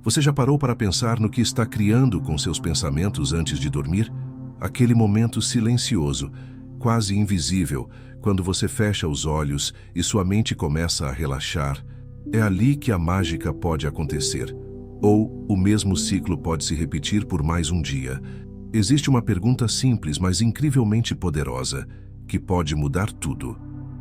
Você já parou para pensar no que está criando com seus pensamentos antes de dormir? Aquele momento silencioso, quase invisível, quando você fecha os olhos e sua mente começa a relaxar, é ali que a mágica pode acontecer. Ou o mesmo ciclo pode se repetir por mais um dia. Existe uma pergunta simples, mas incrivelmente poderosa, que pode mudar tudo.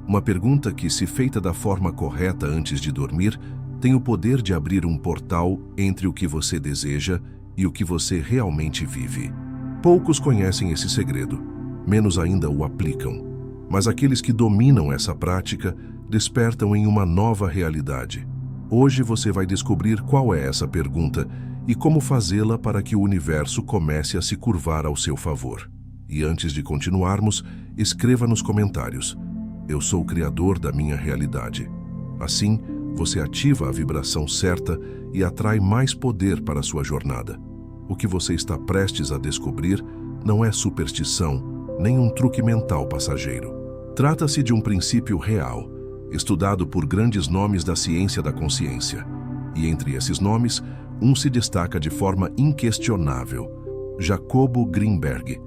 Uma pergunta que, se feita da forma correta antes de dormir, tem o poder de abrir um portal entre o que você deseja e o que você realmente vive. Poucos conhecem esse segredo, menos ainda o aplicam. Mas aqueles que dominam essa prática despertam em uma nova realidade. Hoje você vai descobrir qual é essa pergunta e como fazê-la para que o universo comece a se curvar ao seu favor. E antes de continuarmos, escreva nos comentários: eu sou o criador da minha realidade. Assim, você ativa a vibração certa e atrai mais poder para a sua jornada. O que você está prestes a descobrir não é superstição, nem um truque mental passageiro. Trata-se de um princípio real, estudado por grandes nomes da ciência da consciência. E entre esses nomes, um se destaca de forma inquestionável: Jacobo Greenberg.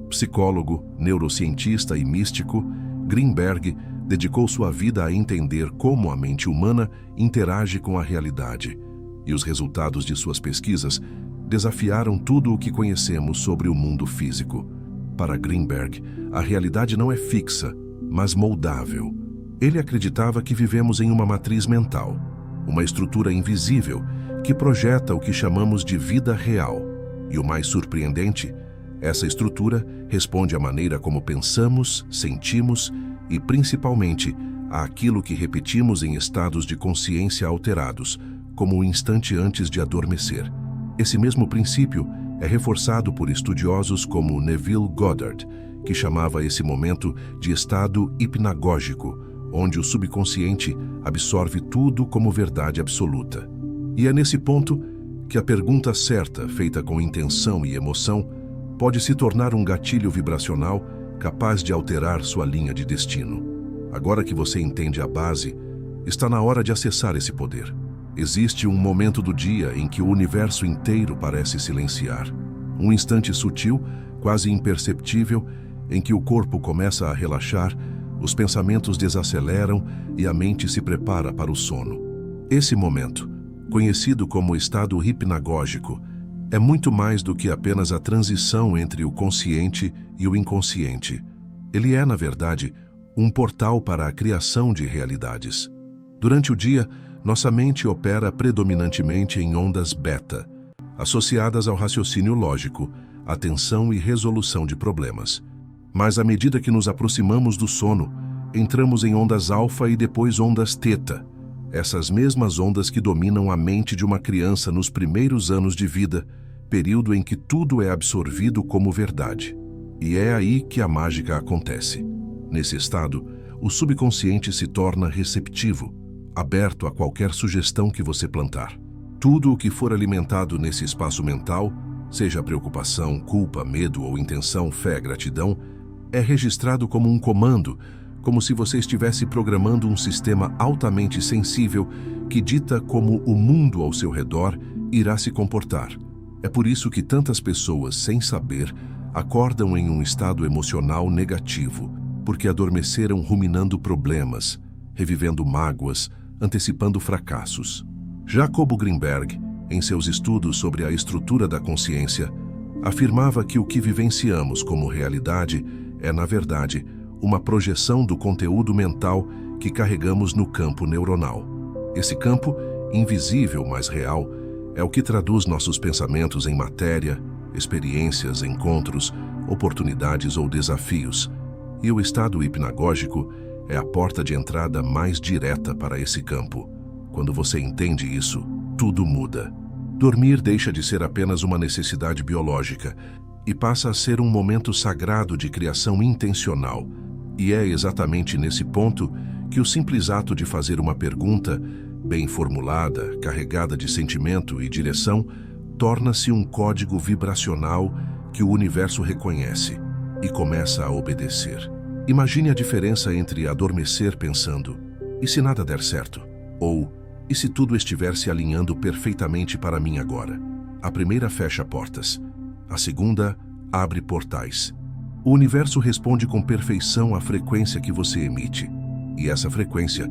Psicólogo, neurocientista e místico, Greenberg dedicou sua vida a entender como a mente humana interage com a realidade, e os resultados de suas pesquisas desafiaram tudo o que conhecemos sobre o mundo físico. Para Greenberg, a realidade não é fixa, mas moldável. Ele acreditava que vivemos em uma matriz mental, uma estrutura invisível que projeta o que chamamos de vida real. E o mais surpreendente, essa estrutura responde à maneira como pensamos, sentimos e, principalmente, àquilo que repetimos em estados de consciência alterados, como o instante antes de adormecer. Esse mesmo princípio é reforçado por estudiosos como Neville Goddard, que chamava esse momento de estado hipnagógico, onde o subconsciente absorve tudo como verdade absoluta. E é nesse ponto que a pergunta certa, feita com intenção e emoção, pode se tornar um gatilho vibracional capaz de alterar sua linha de destino. Agora que você entende a base, está na hora de acessar esse poder. Existe um momento do dia em que o universo inteiro parece silenciar. Um instante sutil, quase imperceptível, em que o corpo começa a relaxar, os pensamentos desaceleram e a mente se prepara para o sono. Esse momento, conhecido como estado hipnagógico, é muito mais do que apenas a transição entre o consciente e o inconsciente. Ele é, na verdade, um portal para a criação de realidades. Durante o dia, nossa mente opera predominantemente em ondas beta, associadas ao raciocínio lógico, atenção e resolução de problemas. Mas à medida que nos aproximamos do sono, entramos em ondas alfa e depois ondas teta, essas mesmas ondas que dominam a mente de uma criança nos primeiros anos de vida, período em que tudo é absorvido como verdade. E é aí que a mágica acontece. Nesse estado, o subconsciente se torna receptivo, aberto a qualquer sugestão que você plantar. Tudo o que for alimentado nesse espaço mental, seja preocupação, culpa, medo ou intenção, fé, gratidão, é registrado como um comando, como se você estivesse programando um sistema altamente sensível que dita como o mundo ao seu redor irá se comportar. É por isso que tantas pessoas, sem saber, acordam em um estado emocional negativo, porque adormeceram ruminando problemas, revivendo mágoas, antecipando fracassos. Jacobo Greenberg, em seus estudos sobre a estrutura da consciência, afirmava que o que vivenciamos como realidade é, na verdade, uma projeção do conteúdo mental que carregamos no campo neuronal. Esse campo, invisível mas real, é o que traduz nossos pensamentos em matéria, experiências, encontros, oportunidades ou desafios. E o estado hipnagógico é a porta de entrada mais direta para esse campo. Quando você entende isso, tudo muda. Dormir deixa de ser apenas uma necessidade biológica e passa a ser um momento sagrado de criação intencional. E é exatamente nesse ponto que o simples ato de fazer uma pergunta, bem formulada, carregada de sentimento e direção, torna-se um código vibracional que o universo reconhece e começa a obedecer. Imagine a diferença entre adormecer pensando, e se nada der certo? Ou, E se tudo estiver se alinhando perfeitamente para mim agora? A primeira fecha portas. A segunda abre portais. O universo responde com perfeição à frequência que você emite. E essa frequência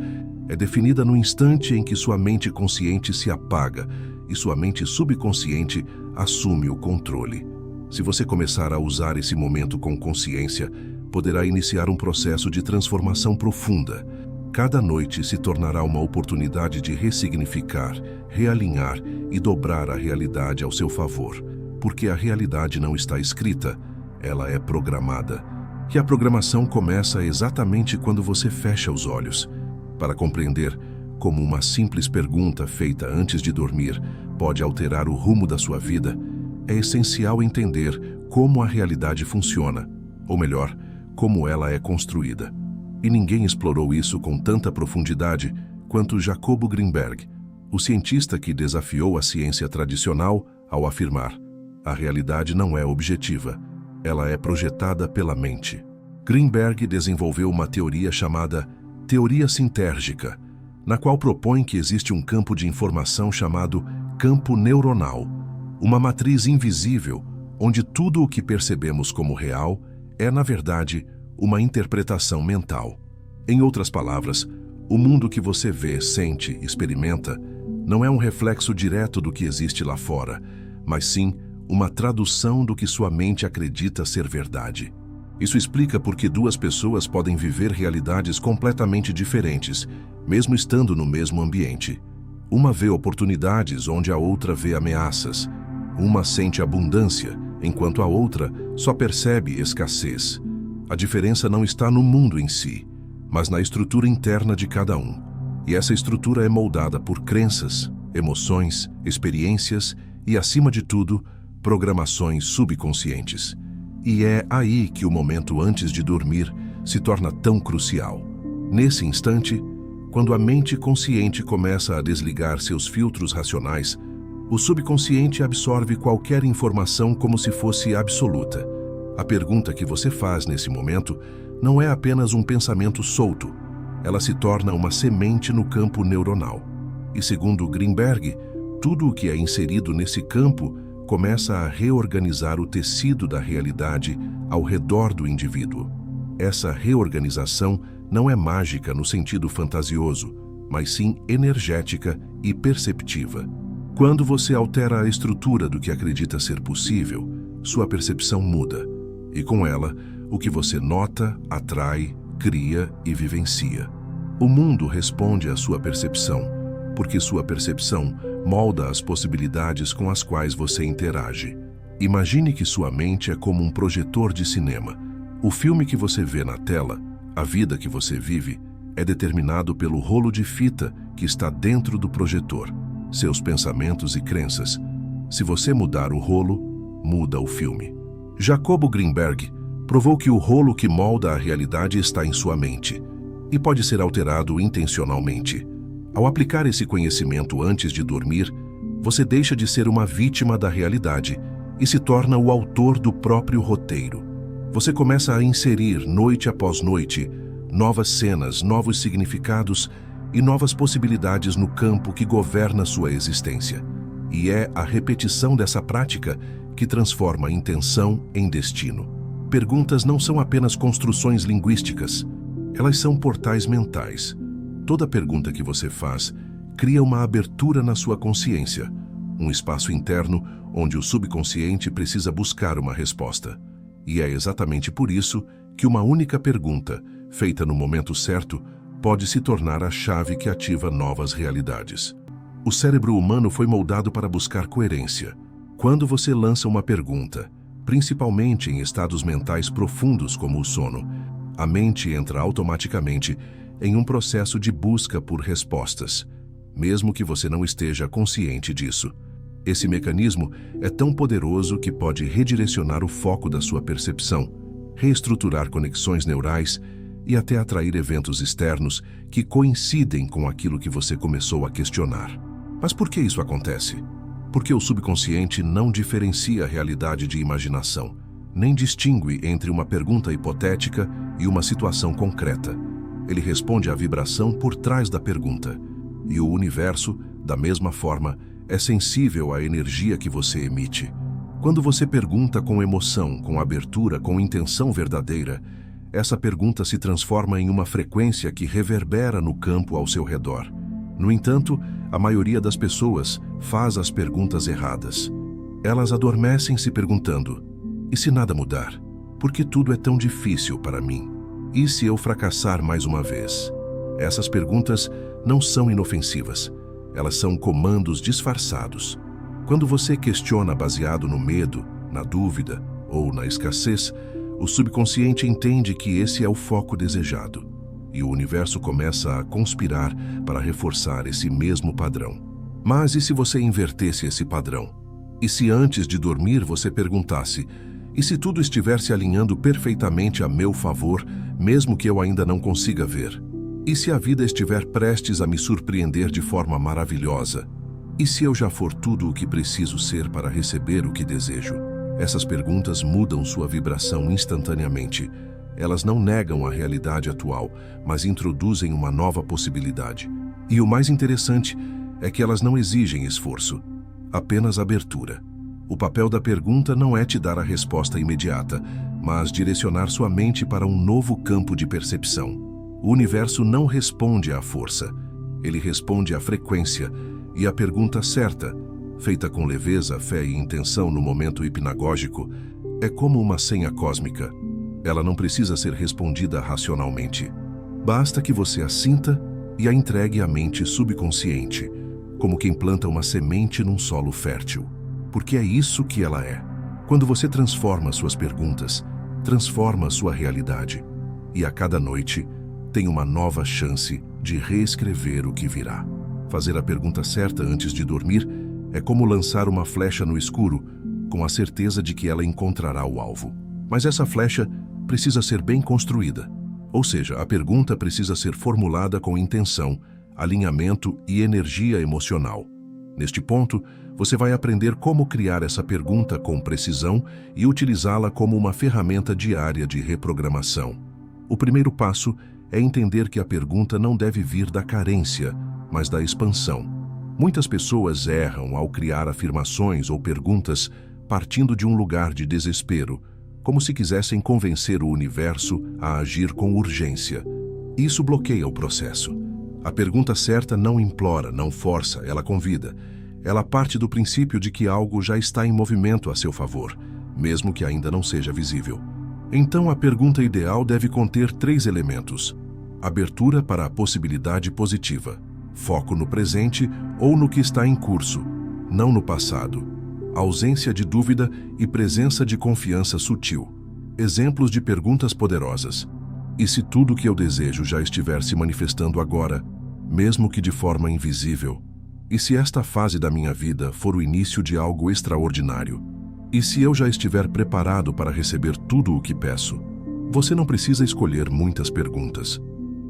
é definida no instante em que sua mente consciente se apaga e sua mente subconsciente assume o controle. Se você começar a usar esse momento com consciência, poderá iniciar um processo de transformação profunda. Cada noite se tornará uma oportunidade de ressignificar, realinhar e dobrar a realidade ao seu favor, porque a realidade não está escrita, ela é programada. E a programação começa exatamente quando você fecha os olhos. Para compreender como uma simples pergunta feita antes de dormir pode alterar o rumo da sua vida, é essencial entender como a realidade funciona, ou melhor, como ela é construída. E ninguém explorou isso com tanta profundidade quanto Jacobo Greenberg, o cientista que desafiou a ciência tradicional ao afirmar: a realidade não é objetiva, ela é projetada pela mente. Greenberg desenvolveu uma teoria chamada teoria sintérgica, na qual propõe que existe um campo de informação chamado campo neuronal, uma matriz invisível onde tudo o que percebemos como real é, na verdade, uma interpretação mental. Em outras palavras, o mundo que você vê, sente, experimenta, não é um reflexo direto do que existe lá fora, mas sim uma tradução do que sua mente acredita ser verdade. Isso explica por que duas pessoas podem viver realidades completamente diferentes, mesmo estando no mesmo ambiente. Uma vê oportunidades onde a outra vê ameaças. Uma sente abundância, enquanto a outra só percebe escassez. A diferença não está no mundo em si, mas na estrutura interna de cada um. E essa estrutura é moldada por crenças, emoções, experiências e, acima de tudo, programações subconscientes. E é aí que o momento antes de dormir se torna tão crucial. Nesse instante, quando a mente consciente começa a desligar seus filtros racionais, o subconsciente absorve qualquer informação como se fosse absoluta. A pergunta que você faz nesse momento não é apenas um pensamento solto, ela se torna uma semente no campo neuronal. E segundo Greenberg, tudo o que é inserido nesse campo começa a reorganizar o tecido da realidade ao redor do indivíduo. Essa reorganização não é mágica no sentido fantasioso, mas sim energética e perceptiva. Quando você altera a estrutura do que acredita ser possível, sua percepção muda. E com ela, o que você nota, atrai, cria e vivencia. O mundo responde à sua percepção, porque sua percepção molda as possibilidades com as quais você interage. Imagine que sua mente é como um projetor de cinema. O filme que você vê na tela, a vida que você vive, é determinado pelo rolo de fita que está dentro do projetor, seus pensamentos e crenças. Se você mudar o rolo, muda o filme. Jacobo Greenberg provou que o rolo que molda a realidade está em sua mente e pode ser alterado intencionalmente. Ao aplicar esse conhecimento antes de dormir, você deixa de ser uma vítima da realidade e se torna o autor do próprio roteiro. Você começa a inserir, noite após noite, novas cenas, novos significados e novas possibilidades no campo que governa sua existência. E é a repetição dessa prática que transforma a intenção em destino. Perguntas não são apenas construções linguísticas, elas são portais mentais. Toda pergunta que você faz cria uma abertura na sua consciência, um espaço interno onde o subconsciente precisa buscar uma resposta. E é exatamente por isso que uma única pergunta, feita no momento certo, pode se tornar a chave que ativa novas realidades. O cérebro humano foi moldado para buscar coerência. Quando você lança uma pergunta, principalmente em estados mentais profundos como o sono, a mente entra automaticamente em um processo de busca por respostas, mesmo que você não esteja consciente disso. Esse mecanismo é tão poderoso que pode redirecionar o foco da sua percepção, reestruturar conexões neurais e até atrair eventos externos que coincidem com aquilo que você começou a questionar. Mas por que isso acontece? Porque o subconsciente não diferencia a realidade de imaginação, nem distingue entre uma pergunta hipotética e uma situação concreta. Ele responde à vibração por trás da pergunta. E o universo, da mesma forma, é sensível à energia que você emite. Quando você pergunta com emoção, com abertura, com intenção verdadeira, essa pergunta se transforma em uma frequência que reverbera no campo ao seu redor. No entanto, a maioria das pessoas faz as perguntas erradas. Elas adormecem se perguntando: e se nada mudar? Por que tudo é tão difícil para mim? E se eu fracassar mais uma vez? Essas perguntas não são inofensivas. Elas são comandos disfarçados. Quando você questiona baseado no medo, na dúvida ou na escassez, o subconsciente entende que esse é o foco desejado. E o universo começa a conspirar para reforçar esse mesmo padrão. Mas e se você invertesse esse padrão? E se antes de dormir você perguntasse: e se tudo estiver se alinhando perfeitamente a meu favor, mesmo que eu ainda não consiga ver? E se a vida estiver prestes a me surpreender de forma maravilhosa? E se eu já for tudo o que preciso ser para receber o que desejo? Essas perguntas mudam sua vibração instantaneamente. Elas não negam a realidade atual, mas introduzem uma nova possibilidade. E o mais interessante é que elas não exigem esforço, apenas abertura. O papel da pergunta não é te dar a resposta imediata, mas direcionar sua mente para um novo campo de percepção. O universo não responde à força, ele responde à frequência, e a pergunta certa, feita com leveza, fé e intenção no momento hipnagógico, é como uma senha cósmica. Ela não precisa ser respondida racionalmente. Basta que você a sinta e a entregue à mente subconsciente, como quem planta uma semente num solo fértil. Porque é isso que ela é. Quando você transforma suas perguntas, transforma sua realidade. E a cada noite, tem uma nova chance de reescrever o que virá. Fazer a pergunta certa antes de dormir é como lançar uma flecha no escuro, com a certeza de que ela encontrará o alvo. Mas essa flecha precisa ser bem construída. Ou seja, a pergunta precisa ser formulada com intenção, alinhamento e energia emocional. Neste ponto, você vai aprender como criar essa pergunta com precisão e utilizá-la como uma ferramenta diária de reprogramação. O primeiro passo é entender que a pergunta não deve vir da carência, mas da expansão. Muitas pessoas erram ao criar afirmações ou perguntas partindo de um lugar de desespero, como se quisessem convencer o universo a agir com urgência. Isso bloqueia o processo. A pergunta certa não implora, não força, ela convida. Ela parte do princípio de que algo já está em movimento a seu favor, mesmo que ainda não seja visível. Então, a pergunta ideal deve conter 3 elementos: abertura para a possibilidade positiva, foco no presente ou no que está em curso, não no passado, ausência de dúvida e presença de confiança sutil. Exemplos de perguntas poderosas: e se tudo o que eu desejo já estiver se manifestando agora, mesmo que de forma invisível? E se esta fase da minha vida for o início de algo extraordinário? E se eu já estiver preparado para receber tudo o que peço? Você não precisa escolher muitas perguntas.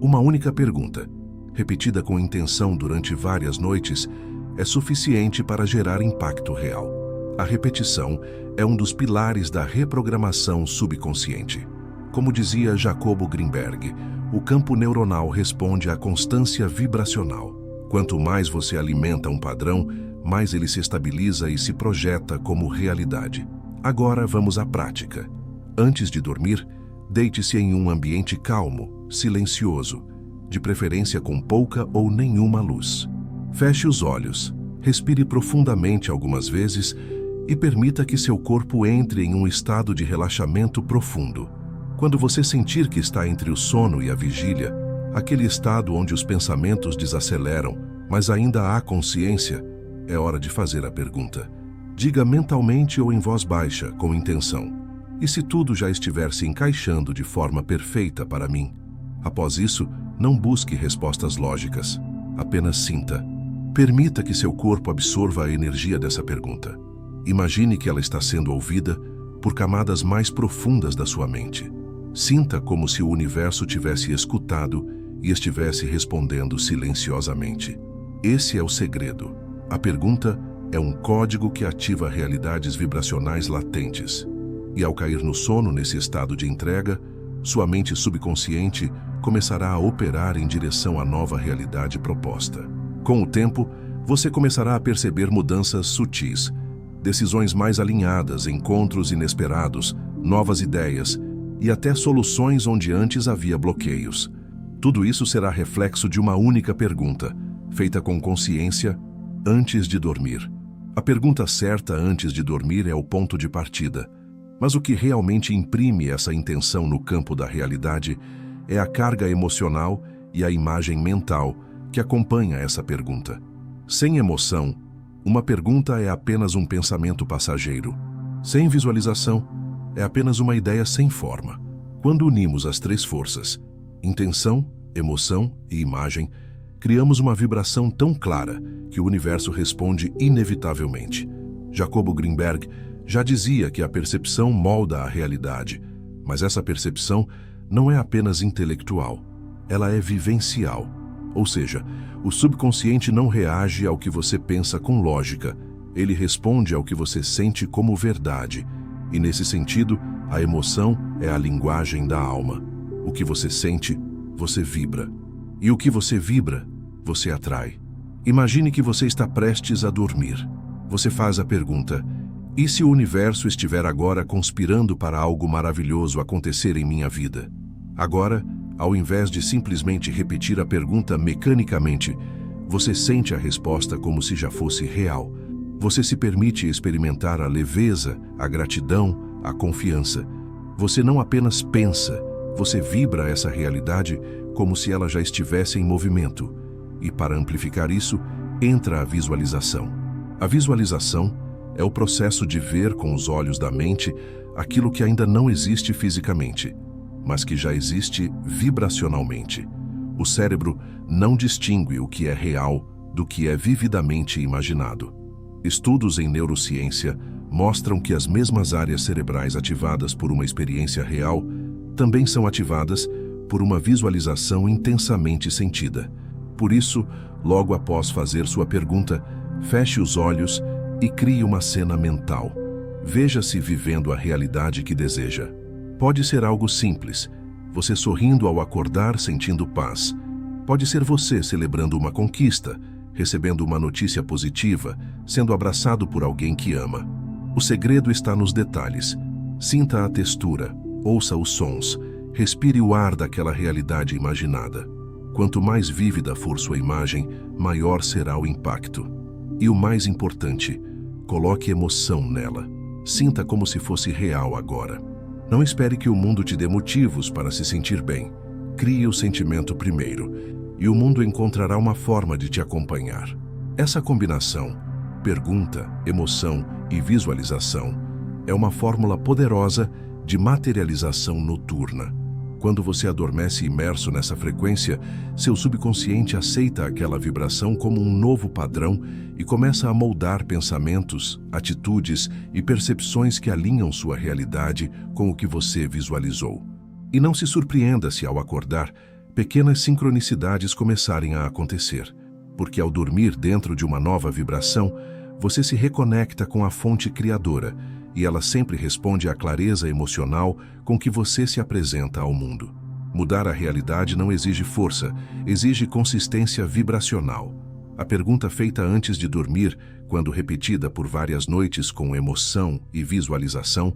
Uma única pergunta, repetida com intenção durante várias noites, é suficiente para gerar impacto real. A repetição é um dos pilares da reprogramação subconsciente. Como dizia Jacobo Greenberg, o campo neuronal responde à constância vibracional. Quanto mais você alimenta um padrão, mais ele se estabiliza e se projeta como realidade. Agora vamos à prática. Antes de dormir, deite-se em um ambiente calmo, silencioso, de preferência com pouca ou nenhuma luz. Feche os olhos, respire profundamente algumas vezes e permita que seu corpo entre em um estado de relaxamento profundo. Quando você sentir que está entre o sono e a vigília, aquele estado onde os pensamentos desaceleram, mas ainda há consciência, é hora de fazer a pergunta. Diga mentalmente ou em voz baixa, com intenção: e se tudo já estiver se encaixando de forma perfeita para mim? Após isso, não busque respostas lógicas, apenas sinta. Permita que seu corpo absorva a energia dessa pergunta. Imagine que ela está sendo ouvida por camadas mais profundas da sua mente. Sinta como se o universo tivesse escutado e estivesse respondendo silenciosamente. Esse é o segredo. A pergunta é um código que ativa realidades vibracionais latentes. E ao cair no sono nesse estado de entrega, sua mente subconsciente começará a operar em direção à nova realidade proposta. Com o tempo, você começará a perceber mudanças sutis, decisões mais alinhadas, encontros inesperados, novas ideias e até soluções onde antes havia bloqueios. Tudo isso será reflexo de uma única pergunta, feita com consciência antes de dormir. A pergunta certa antes de dormir é o ponto de partida, mas o que realmente imprime essa intenção no campo da realidade é a carga emocional e a imagem mental que acompanha essa pergunta. Sem emoção, uma pergunta é apenas um pensamento passageiro. Sem visualização, é apenas uma ideia sem forma. Quando unimos as três forças, intenção, emoção e imagem, criamos uma vibração tão clara que o universo responde inevitavelmente. Jacobo Greenberg já dizia que a percepção molda a realidade, mas essa percepção não é apenas intelectual, ela é vivencial. Ou seja, o subconsciente não reage ao que você pensa com lógica, ele responde ao que você sente como verdade. E nesse sentido, a emoção é a linguagem da alma. O que você sente, você vibra. E o que você vibra, você atrai. Imagine que você está prestes a dormir. Você faz a pergunta: e se o universo estiver agora conspirando para algo maravilhoso acontecer em minha vida? Agora, ao invés de simplesmente repetir a pergunta mecanicamente, você sente a resposta como se já fosse real. Você se permite experimentar a leveza, a gratidão, a confiança. Você não apenas pensa, você vibra essa realidade como se ela já estivesse em movimento. E para amplificar isso, entra a visualização. A visualização é o processo de ver com os olhos da mente aquilo que ainda não existe fisicamente, mas que já existe vibracionalmente. O cérebro não distingue o que é real do que é vividamente imaginado. Estudos em neurociência mostram que as mesmas áreas cerebrais ativadas por uma experiência real também são ativadas por uma visualização intensamente sentida. Por isso, logo após fazer sua pergunta, feche os olhos e crie uma cena mental. Veja-se vivendo a realidade que deseja. Pode ser algo simples, você sorrindo ao acordar sentindo paz. Pode ser você celebrando uma conquista, recebendo uma notícia positiva, sendo abraçado por alguém que ama. O segredo está nos detalhes. Sinta a textura, ouça os sons, respire o ar daquela realidade imaginada. Quanto mais vívida for sua imagem, maior será o impacto. E o mais importante, coloque emoção nela. Sinta como se fosse real agora. Não espere que o mundo te dê motivos para se sentir bem. Crie o sentimento primeiro, e o mundo encontrará uma forma de te acompanhar. Essa combinação, pergunta, emoção e visualização, é uma fórmula poderosa de materialização noturna. Quando você adormece imerso nessa frequência, seu subconsciente aceita aquela vibração como um novo padrão e começa a moldar pensamentos, atitudes e percepções que alinham sua realidade com o que você visualizou. E não se surpreenda se, ao acordar, pequenas sincronicidades começarem a acontecer, porque ao dormir dentro de uma nova vibração, você se reconecta com a fonte criadora e ela sempre responde à clareza emocional com que você se apresenta ao mundo. Mudar a realidade não exige força, exige consistência vibracional. A pergunta feita antes de dormir, quando repetida por várias noites com emoção e visualização,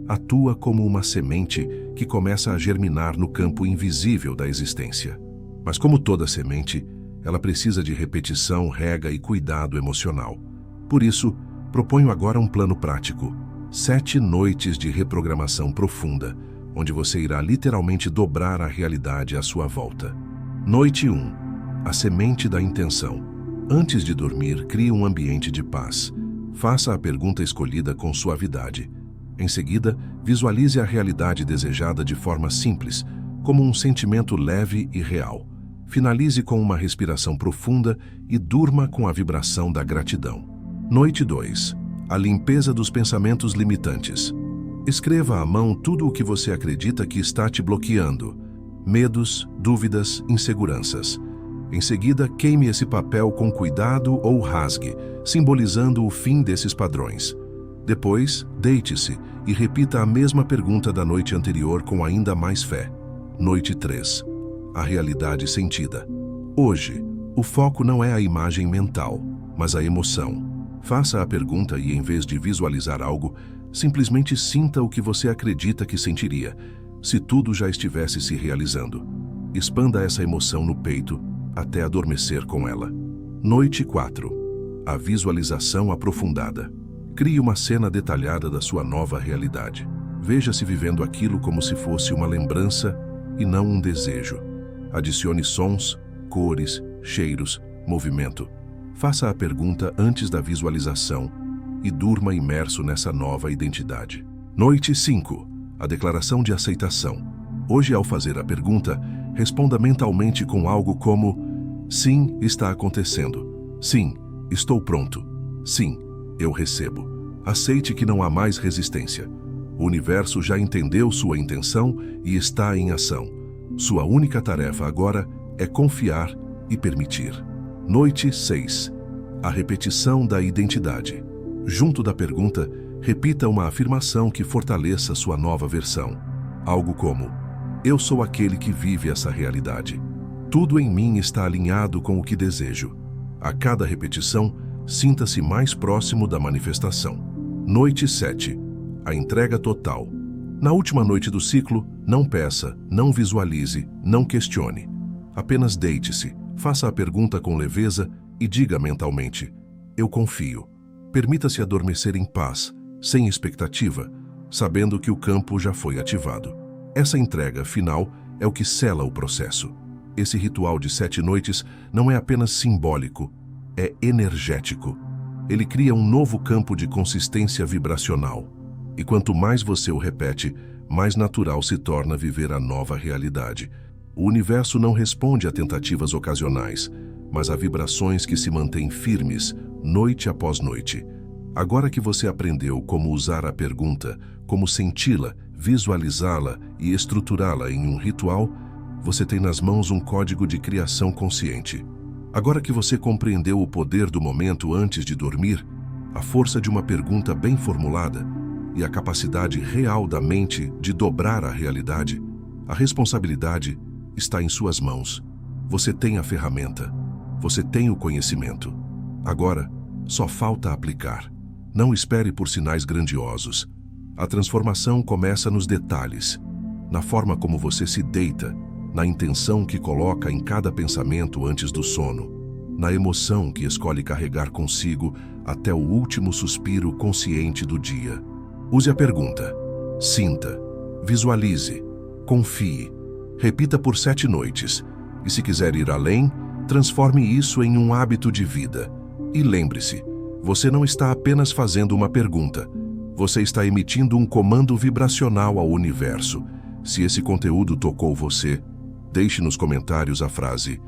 atua como uma semente que começa a germinar no campo invisível da existência. Mas como toda semente, ela precisa de repetição, rega e cuidado emocional. Por isso, proponho agora um plano prático. 7 noites de reprogramação profunda, onde você irá literalmente dobrar a realidade à sua volta. Noite 1. A semente da intenção. Antes de dormir, crie um ambiente de paz. Faça a pergunta escolhida com suavidade. Em seguida, visualize a realidade desejada de forma simples, como um sentimento leve e real. Finalize com uma respiração profunda e durma com a vibração da gratidão. Noite 2. A limpeza dos pensamentos limitantes. Escreva à mão tudo o que você acredita que está te bloqueando. Medos, dúvidas, inseguranças. Em seguida, queime esse papel com cuidado ou rasgue, simbolizando o fim desses padrões. Depois, deite-se e repita a mesma pergunta da noite anterior com ainda mais fé. Noite 3. A realidade sentida. Hoje, O foco não é a imagem mental, mas a emoção. Faça a pergunta e, em vez de visualizar algo, simplesmente sinta o que você acredita que sentiria, se tudo já estivesse se realizando. Expanda essa emoção no peito até adormecer com ela. Noite 4. A visualização aprofundada. Crie uma cena detalhada da sua nova realidade. Veja-se vivendo aquilo como se fosse uma lembrança e não um desejo. Adicione sons, cores, cheiros, movimento. Faça a pergunta antes da visualização e durma imerso nessa nova identidade. Noite 5. A declaração de aceitação. Hoje, ao fazer a pergunta, responda mentalmente com algo como: sim, está acontecendo. Sim, estou pronto. Sim, eu recebo. Aceite que não há mais resistência. O universo já entendeu sua intenção e está em ação. Sua única tarefa agora é confiar e permitir. Noite 6. A repetição da identidade. Junto da pergunta, repita uma afirmação que fortaleça sua nova versão. Algo como: eu sou aquele que vive essa realidade. Tudo em mim está alinhado com o que desejo. A cada repetição, sinta-se mais próximo da manifestação. Noite 7. A entrega total. Na última noite do ciclo, não peça, não visualize, não questione. Apenas deite-se, faça a pergunta com leveza e diga mentalmente: eu confio. Permita-se adormecer em paz, sem expectativa, sabendo que o campo já foi ativado. Essa entrega final é o que sela o processo. Esse ritual de 7 noites não é apenas simbólico, é energético. Ele cria um novo campo de consistência vibracional. E quanto mais você o repete, mais natural se torna viver a nova realidade. O universo não responde a tentativas ocasionais, mas a vibrações que se mantêm firmes, noite após noite. Agora que você aprendeu como usar a pergunta, como senti-la, visualizá-la e estruturá-la em um ritual, você tem nas mãos um código de criação consciente. Agora que você compreendeu o poder do momento antes de dormir, a força de uma pergunta bem formulada e a capacidade real da mente de dobrar a realidade, a responsabilidade está em suas mãos. Você tem a ferramenta, você tem o conhecimento. Agora, só falta aplicar. Não espere por sinais grandiosos. A transformação começa nos detalhes, na forma como você se deita, na intenção que coloca em cada pensamento antes do sono, na emoção que escolhe carregar consigo até o último suspiro consciente do dia. Use a pergunta, sinta, visualize, confie, repita por 7 noites, e se quiser ir além, transforme isso em um hábito de vida. E lembre-se, você não está apenas fazendo uma pergunta, você está emitindo um comando vibracional ao universo. Se esse conteúdo tocou você, deixe nos comentários a frase: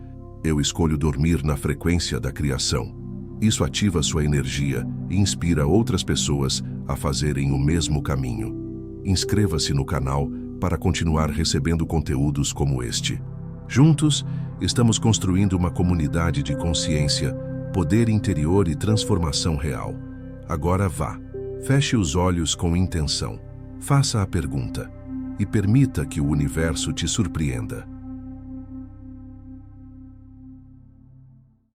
eu escolho dormir na frequência da criação. Isso ativa sua energia e inspira outras pessoas a fazerem o mesmo caminho. Inscreva-se no canal para continuar recebendo conteúdos como este. Juntos, estamos construindo uma comunidade de consciência, poder interior e transformação real. Agora vá, feche os olhos com intenção, faça a pergunta e permita que o universo te surpreenda.